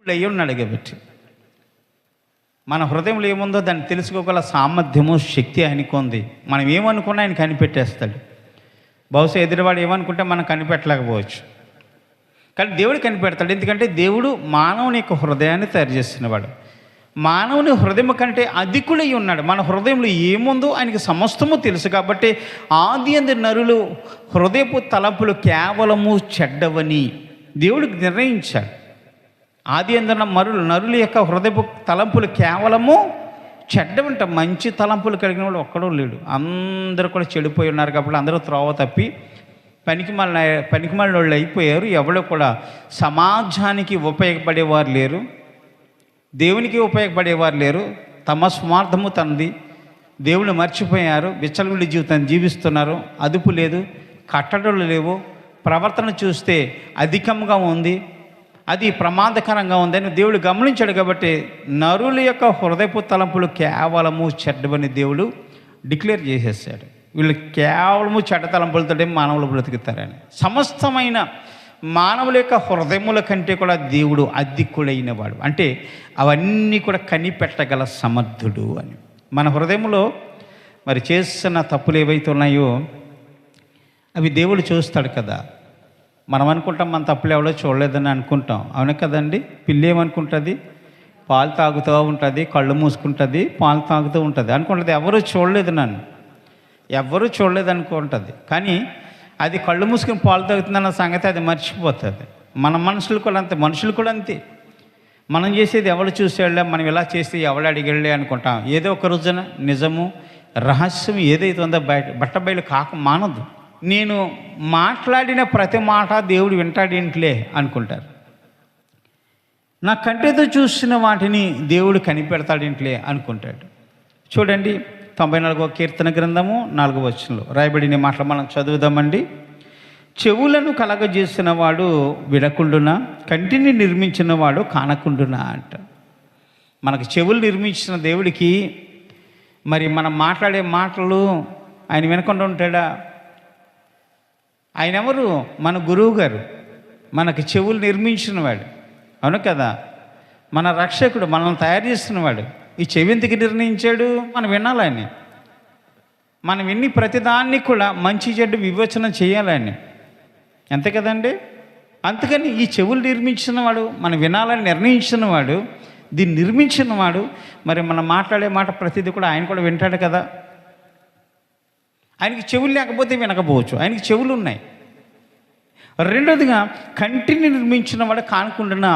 అయ్యి ఉన్నాడు కాబట్టి మన హృదయంలో ఏముందో దాన్ని తెలుసుకోగల సామర్థ్యము, శక్తి ఆయనకు ఉంది. మనం ఏమనుకున్నా ఆయన కనిపెట్టేస్తాడు. బహుశా ఎదురువాడు ఏమనుకుంటే మనం కనిపెట్టలేకపోవచ్చు, కానీ దేవుడు కనిపెడతాడు. ఎందుకంటే దేవుడు మానవుని యొక్క హృదయాన్ని తయారు చేస్తున్నవాడు. మానవుని హృదయం కంటే అధికుడై ఉన్నాడు. మన హృదయంలో ఏముందో ఆయనకి సమస్తము తెలుసు. కాబట్టి ఆది అందు నరులు హృదయపు తలంపులు కేవలము చెడ్డవని దేవుడికి నిర్ణయించాడు. ఆది అందున్న నరుల యొక్క హృదయపు తలంపులు కేవలము చెడ్డవంట. మంచి తలంపులు కలిగిన వాడు ఒక్కడూ లేడు. అందరూ కూడా చెడిపోయి ఉన్నారు. కాబట్టి అందరూ త్రోవ తప్పి పనికిమాలిన వాళ్ళు అయిపోయారు. ఎవరు కూడా సమాజానికి ఉపయోగపడేవారు లేరు, దేవునికి ఉపయోగపడేవారు లేరు. తమ స్వార్థము తనది, దేవుని మర్చిపోయారు. విచ్చలవిడి జీవితాన్ని జీవిస్తున్నారు. అదుపు లేదు, కట్టడలు లేవు. ప్రవర్తన చూస్తే అధికంగా ఉంది, అది ప్రమాదకరంగా ఉందని దేవుడు గమనించాడు. కాబట్టి నరుల యొక్క హృదయపు తలంపులు కేవలము చెడ్డవని దేవుడు డిక్లేర్ చేసేసాడు. వీళ్ళు కేవలము చెడ్డ తలంపులతోటే మానవులు బ్రతుకుతారని. సమస్తమైన మానవుల యొక్క హృదయముల కంటే కూడా దేవుడు అధికుడైన వాడు, అంటే అవన్నీ కూడా కనిపెట్టగల సమర్థుడు అని. మన హృదయంలో మరి చేస్తున్న తప్పులు ఏవైతే ఉన్నాయో అవి దేవుడు చూస్తాడు కదా. మనం అనుకుంటాం మన తప్పులు ఎవడో చూడలేదని అనుకుంటాం. అవును కదండి. పిల్లి ఏమనుకుంటుంది? పాలు తాగుతూ ఉంటుంది, కళ్ళు మూసుకుంటుంది, పాలు తాగుతూ ఉంటుంది అనుకుంటుంది. ఎవరు చూడలేదు, నన్ను ఎవరు చూడలేదు అనుకుంటుంది. కానీ అది కళ్ళు మూసుకుని పాలు తాగుతుందన్న సంగతి అది మర్చిపోతుంది. మన మనుషులు కూడా అంతే. మనం చేసేది ఎవరు చూసేళ్ళే, మనం ఇలా చేస్తే ఎవడు అడిగేళ్ళే అనుకుంటాం. ఏదో ఒక రోజున నిజము, రహస్యం ఏదైతే ఉందో బట్టబయలు కాక మానదు. నేను మాట్లాడిన ప్రతి మాట దేవుడు వింటాడేంట్లే అనుకుంటారు. నా కంటితో చూసిన వాటిని దేవుడు కనిపెడతాడేంట్లే అనుకుంటాడు. చూడండి, 94వ కీర్తన గ్రంథము 4వ వచనంలో రాయబడిన మాటలు మనం చదువుదామండి. చెవులను కలగజేసిన వాడు వినకుండునా, కంటిని నిర్మించిన వాడు కానకుండునా అంట. మనకు చెవులు నిర్మించిన దేవుడికి మరి మనం మాట్లాడే మాటలు ఆయన వినకుండా ఉంటాడా? ఆయన ఎవరు? మన గురువు గారు, మనకు చెవులు నిర్మించినవాడు. అవును కదా. మన రక్షకుడు, మనల్ని తయారు చేస్తున్నవాడు. ఈ చెవి ఎందుకు నిర్ణయించాడు? మనం వినాలని. మనం విన్ని ప్రతిదాన్ని కూడా మంచి చెడ్డ వివేచన చేయాలని, అంతే కదండి. అందుకని ఈ చెవులు నిర్మించినవాడు, మనం వినాలని నిర్ణయించినవాడు, దీన్ని నిర్మించినవాడు. మరి మనం మాట్లాడే మాట ప్రతిదీ కూడా ఆయన కూడా వింటాడు కదా. ఆయనకి చెవులు లేకపోతే వినకపోవచ్చు, ఆయనకి చెవులు ఉన్నాయి. రెండోదిగా కంటిని నిర్మించిన వాడు కానకుండా